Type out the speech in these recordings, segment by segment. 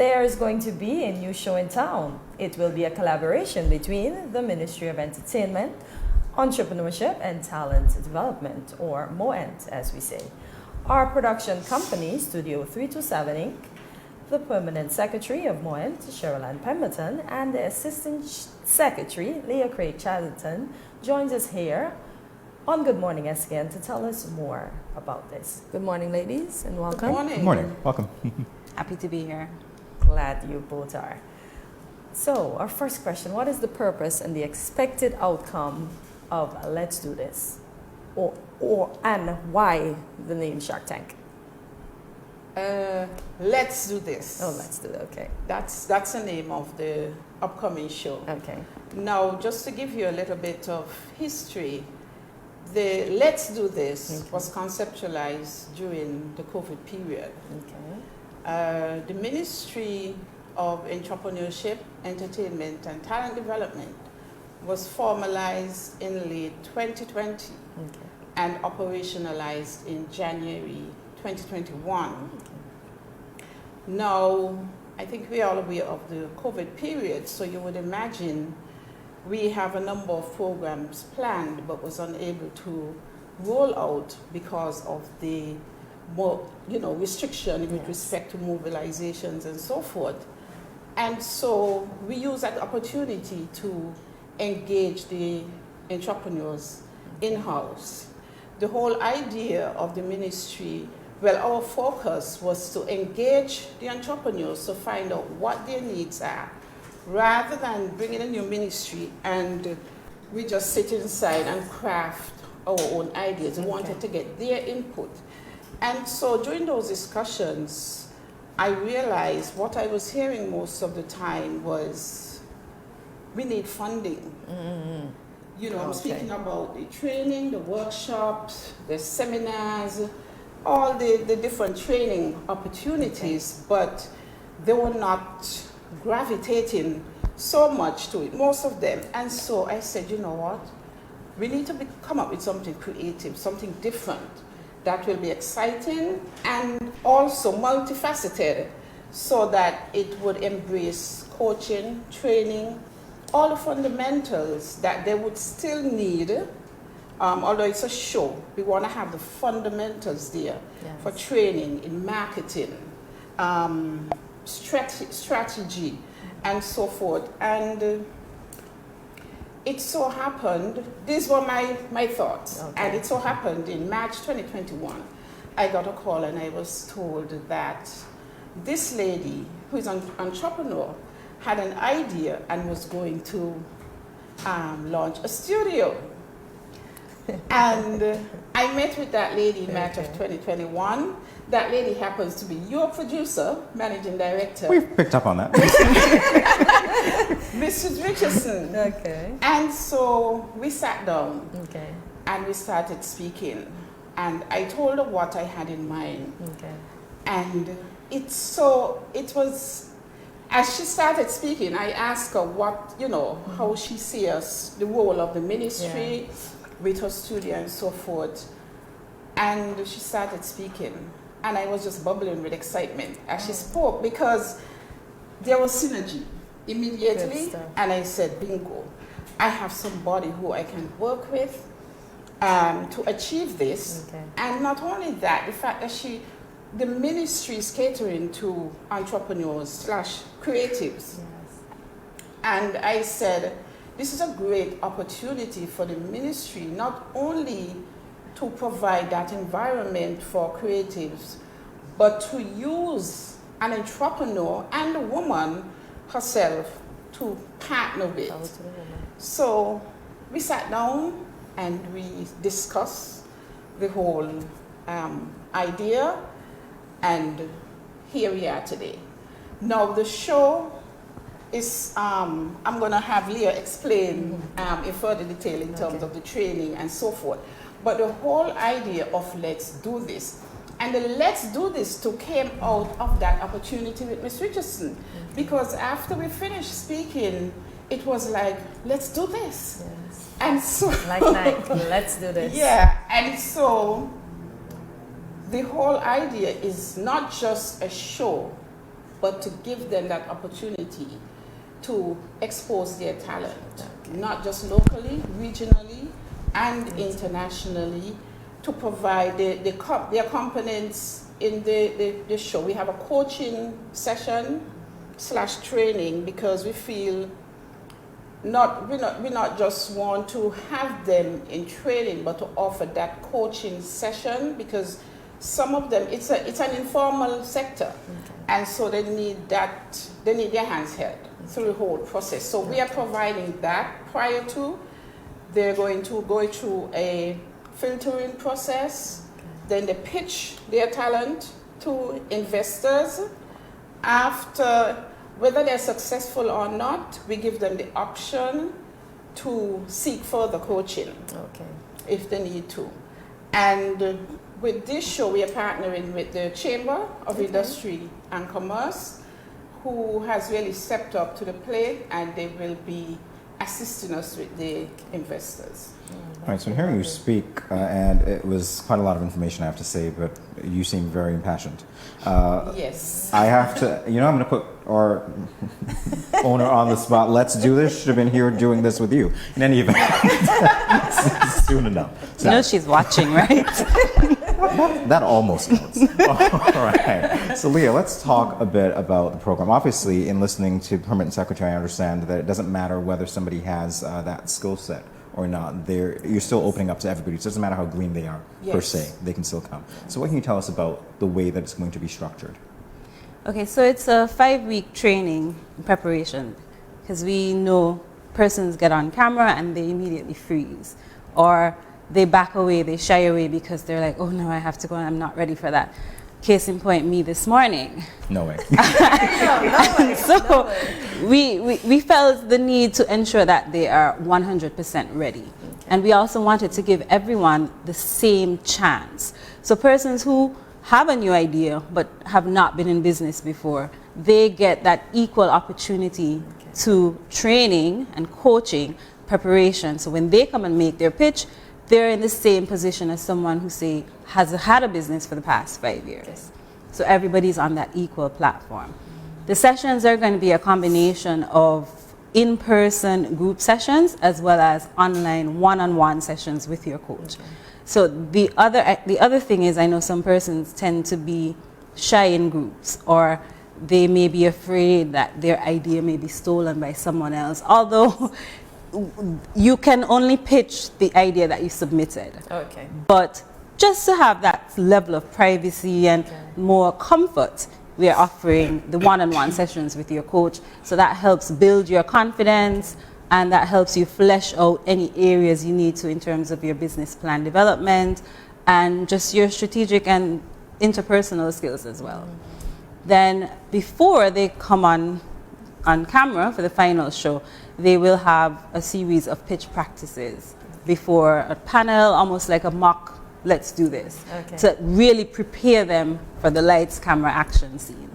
there is going to be a new show in town. It will be a collaboration between the Ministry of Entertainment, Entrepreneurship and Talent Development, or MoEnt as we say. Our production company, Studio 327 Inc., the Permanent Secretary of MoEnt, Cheryleann Pemberton, and the Assistant Secretary, Leah Crag-Chaderton, joins us here on Good Morning SKN to tell us more about this. Good morning, ladies, and welcome. Good morning. Good morning. Welcome. Happy to be here. Glad you both are. So, our first question, what is the purpose and the expected outcome of Let's Do This? And why the name Shark Tank? Let's do this. Oh, let's do it, okay. That's the name of the upcoming show. Okay. Now, just to give you a little bit of history, the Let's Do This was conceptualized during the COVID period. Okay. The Ministry of Entrepreneurship, Entertainment and Talent Development was formalized in late 2020 and operationalized in January 2021. Now, I think we are all aware of the COVID period, so you would imagine we have a number of programs planned but was unable to roll out because of the restriction with respect to mobilizations and so forth. And so we use that opportunity to engage the entrepreneurs in-house. The whole idea of the ministry, well, our focus was to engage the entrepreneurs to find out what their needs are, rather than bringing a new ministry and we just sit inside and craft our own ideas. We wanted to get their input. And so during those discussions, I realized what I was hearing most of the time was, we need funding. I'm speaking about the training, the workshops, the seminars, all the different training opportunities, but they were not gravitating so much to it, most of them. And so I said, you know what? We need to come up with something creative, something different that will be exciting and also multifaceted so that it would embrace coaching, training, all the fundamentals that they would still need. Although it's a show, we want to have the fundamentals there for training in marketing, strategy, and so forth. And it so happened, these were my thoughts, and it so happened in March 2021, I got a call and I was told that this lady, who is an entrepreneur, had an idea and was going to launch a studio. And I met with that lady in March of 2021. That lady happens to be your producer, managing director. We've picked up on that. Mrs. Richardson. Okay. And so we sat down and we started speaking. And I told her what I had in mind. And it was, as she started speaking, I asked her what, how she sees the role of the ministry with her studio and so forth. And she started speaking. And I was just bubbling with excitement as she spoke, because there was synergy immediately. And I said, bingo, I have somebody who I can work with to achieve this. And not only that, the fact that the ministry is catering to entrepreneurs / creatives. And I said, this is a great opportunity for the ministry, not only to provide that environment for creatives, but to use an entrepreneur and a woman herself to partner with. So we sat down and we discussed the whole idea, and here we are today. Now the show is, I'm going to have Leah explain in further detail in terms of the training and so forth. But the whole idea of Let's Do This, and the Let's Do This came out of that opportunity with Ms. Richardson. Because after we finished speaking, it was like, let's do this. And so, like let's do this. And so the whole idea is not just a show, but to give them that opportunity to expose their talent, not just locally, regionally, and internationally, to provide their components in the show. We have a coaching session / training, because we feel we not just want to have them in training, but to offer that coaching session, because some of them, it's an informal sector, and so they need their hands held through the whole process. So we are providing that prior to. They're going to go through a filtering process, then they pitch their talent to investors. After, whether they're successful or not, we give them the option to seek further coaching if they need to. And with this show, we are partnering with the Chamber of Industry and Commerce, who has really stepped up to the plate, and they will be assisting us with the investors. All right, so I'm hearing you speak, and it was quite a lot of information, I have to say, but you seem very impassioned. Yes. I have to, I'm going to put our owner on the spot. Let's do this. Should have been here doing this with you. In any event, soon enough. So, she's watching, right? that almost counts. All right. So, Leah, let's talk a bit about the program. Obviously, in listening to Permanent Secretary, I understand that it doesn't matter whether somebody has that skill set or not. You're still opening up to everybody. It doesn't matter how green they are, per se. They can still come. So what can you tell us about the way that it's going to be structured? Okay, so it's a 5-week training preparation, because we know persons get on camera and they immediately freeze, or they back away, they shy away because they're like, oh no, I have to go and I'm not ready for that. Case in point, me this morning. No way. So we felt the need to ensure that they are 100% ready. And we also wanted to give everyone the same chance. So persons who have a new idea but have not been in business before, they get that equal opportunity to training and coaching preparation. So when they come and make their pitch, they're in the same position as someone who, say, has had a business for the past 5 years. So everybody's on that equal platform. The sessions are going to be a combination of in-person group sessions as well as online one-on-one sessions with your coach. So the other thing is, I know some persons tend to be shy in groups, or they may be afraid that their idea may be stolen by someone else, although you can only pitch the idea that you submitted. But just to have that level of privacy and more comfort, we are offering the one-on-one sessions with your coach. So that helps build your confidence, and that helps you flesh out any areas you need to in terms of your business plan development and just your strategic and interpersonal skills as well. Then before they come on camera for the final show, they will have a series of pitch practices before a panel, almost like a mock let's do this, to really prepare them for the lights, camera, action scene.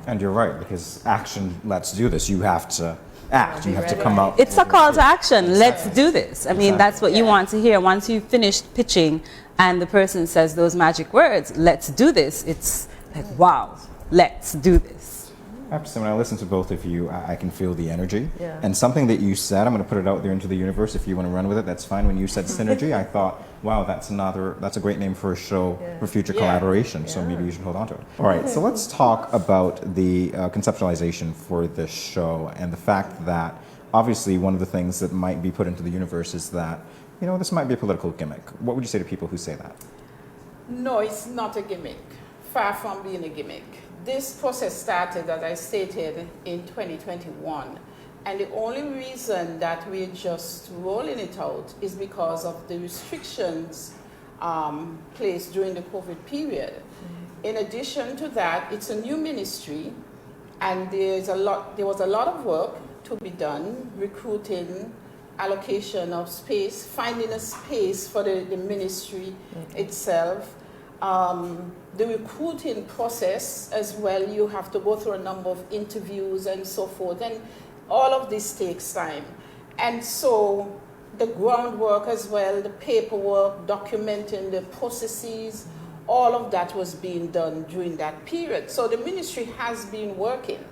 And you're right, because action, let's do this. You have to act. You have to come out. It's a call to action. Let's do this. I mean, that's what you want to hear. Once you've finished pitching and the person says those magic words, let's do this, it's like, wow, let's do this. I have to say, when I listen to both of you, I can feel the energy. And something that you said, I'm going to put it out there into the universe. If you want to run with it, that's fine. When you said synergy, I thought, wow, that's a great name for a show for future collaboration. So maybe you should hold on to it. All right, so let's talk about the conceptualization for this show, and the fact that obviously one of the things that might be put into the universe is that, this might be a political gimmick. What would you say to people who say that? No, it's not a gimmick. Far from being a gimmick. This process started, as I stated, in 2021. And the only reason that we're just rolling it out is because of the restrictions placed during the COVID period. In addition to that, it's a new ministry, and there was a lot of work to be done, recruiting, allocation of space, finding a space for the ministry itself. The recruiting process as well, you have to go through a number of interviews and so forth, and all of this takes time. And so the groundwork as well, the paperwork, documenting the processes, all of that was being done during that period. So the ministry has been working,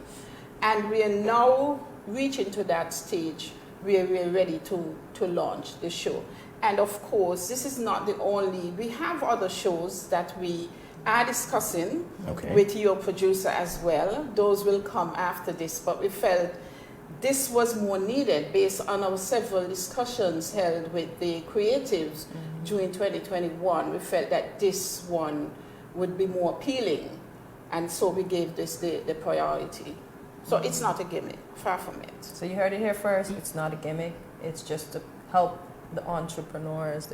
and we are now reaching to that stage where we are ready to launch the show. And of course, this is not the only, we have other shows that we are discussing with your producer as well. Those will come after this, but we felt this was more needed based on our several discussions held with the creatives during 2021. We felt that this one would be more appealing, and so we gave this the priority. So it's not a gimmick, far from it. So you heard it here first. It's not a gimmick. It's just to help the entrepreneurs,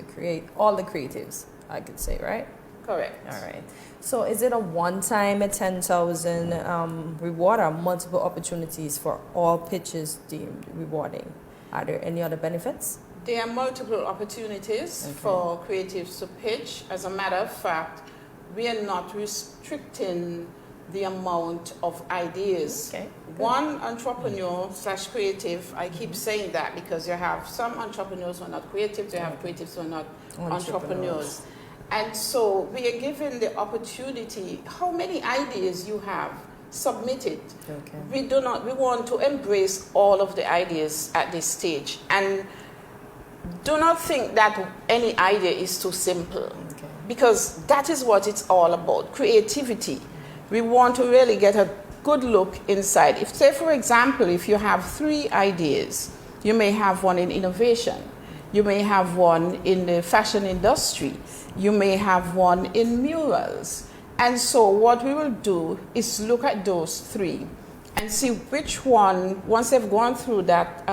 all the creatives, I could say, right? Correct. All right. So is it a one-time at 10,000 reward, or multiple opportunities for all pitches deemed rewarding? Are there any other benefits? There are multiple opportunities for creatives to pitch. As a matter of fact, we are not restricting the amount of ideas. One entrepreneur / creative, I keep saying that because you have some entrepreneurs who are not creatives, you have creatives who are not entrepreneurs. And so we are given the opportunity, how many ideas you have, submit it. We want to embrace all of the ideas at this stage. And do not think that any idea is too simple, because that is what it's all about, creativity. We want to really get a good look inside. If, say, for example, if you have 3 ideas, you may have one in innovation, you may have one in the fashion industry, you may have one in murals. And so what we will do is look at those 3 and see which one, once they've gone through that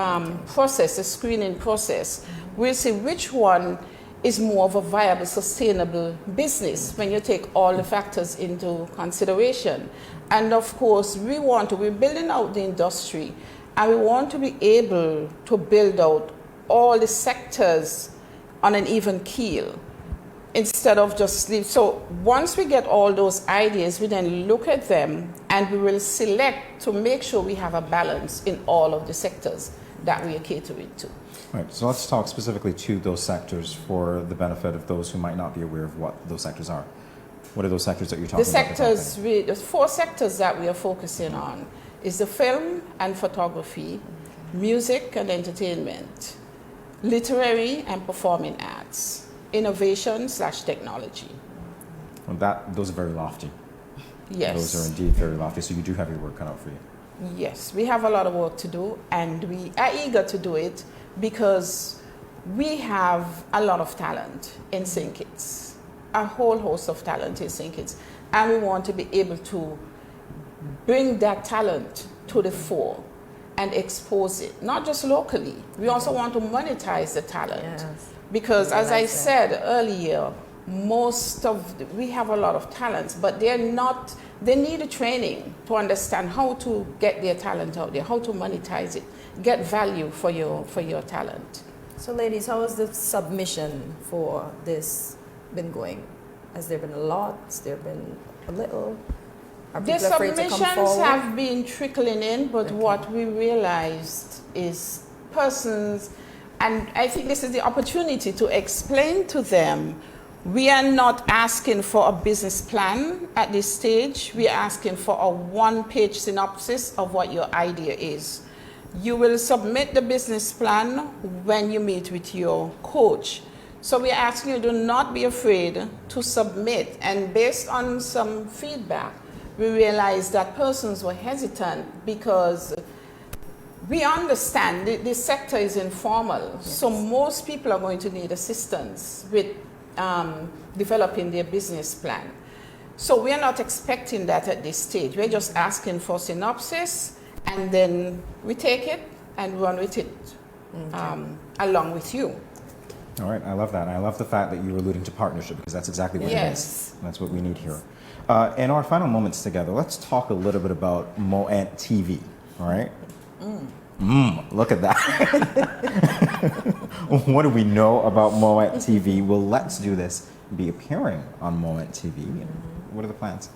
process, the screening process, we'll see which one is more of a viable, sustainable business when you take all the factors into consideration. And of course, we're building out the industry, and we want to be able to build out all the sectors on an even keel instead of just leave. So once we get all those ideas, we then look at them and we will select to make sure we have a balance in all of the sectors that we are catering to. Right, so let's talk specifically to those sectors for the benefit of those who might not be aware of what those sectors are. What are those sectors that you're talking about? The 4 sectors that we are focusing on is the film and photography, music and entertainment, literary and performing arts, innovation / technology. Well, those are very lofty. Yes. Those are indeed very lofty, so you do have your work cut out for you. Yes, we have a lot of work to do, and we are eager to do it because we have a lot of talent in St. Kitts, a whole host of talent in St. Kitts, and we want to be able to bring that talent to the fore and expose it, not just locally. We also want to monetize the talent, because as I said earlier, we have a lot of talents, but they need a training to understand how to get their talent out there, how to monetize it, get value for your talent. So ladies, how has the submission for this been going? Has there been a lot? Has there been a little? The submissions have been trickling in, but what we realized is persons, and I think this is the opportunity to explain to them, we are not asking for a business plan at this stage. We are asking for a one-page synopsis of what your idea is. You will submit the business plan when you meet with your coach. So we are asking you, do not be afraid to submit. And based on some feedback, we realized that persons were hesitant because we understand the sector is informal. So most people are going to need assistance with developing their business plan. So we are not expecting that at this stage. We're just asking for synopsis, and then we take it and run with it along with you. All right, I love that. And I love the fact that you were alluding to partnership, because that's exactly what it is. That's what we need here. In our final moments together, let's talk a little bit about MoEnt TV, all right? Look at that. What do we know about MoEnt TV? Well, let's do this. Be appearing on MoEnt TV. What are the plans?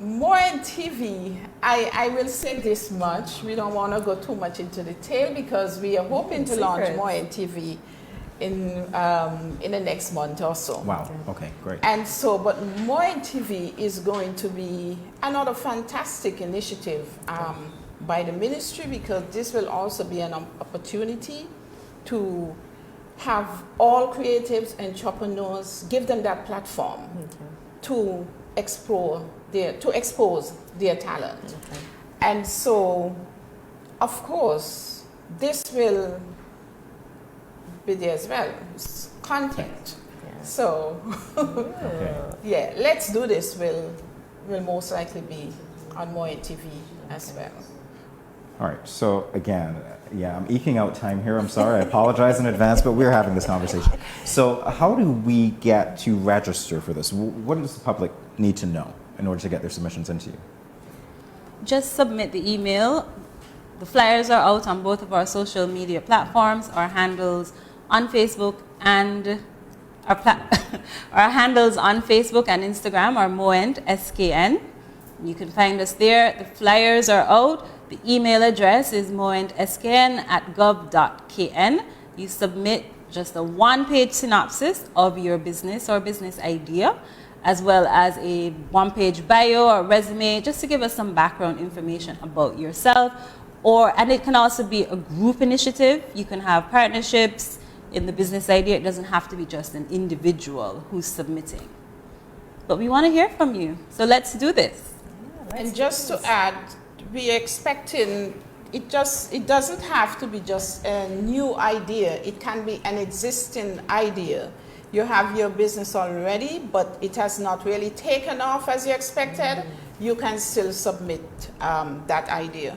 MoEnt TV, I will say this much. We don't want to go too much into detail because we are hoping to launch MoEnt TV in the next month or so. Wow. Okay, great. And so, but MoEnt TV is going to be another fantastic initiative by the ministry, because this will also be an opportunity to have all creatives, entrepreneurs, give them that platform to expose their talent. And so, of course, this will be there as well. It's content. So, yeah, Let's Do This will most likely be on MoEnt TV as well. All right, so again, I'm eking out time here. I'm sorry, I apologize in advance, but we're having this conversation. So how do we get to register for this? What does the public need to know in order to get their submissions into you? Just submit the email. The flyers are out on both of our social media platforms. Our handles on Facebook and our handles on Facebook and Instagram are MoEnt SKN. You can find us there. The flyers are out. The email address is moentskn@gov.kn. You submit just a one-page synopsis of your business or business idea, as well as a one-page bio or resume, just to give us some background information about yourself. And it can also be a group initiative. You can have partnerships in the business idea. It doesn't have to be just an individual who's submitting. But we want to hear from you. So let's do this. And just to add, we are expecting, it doesn't have to be just a new idea. It can be an existing idea. You have your business already, but it has not really taken off as you expected. You can still submit that idea.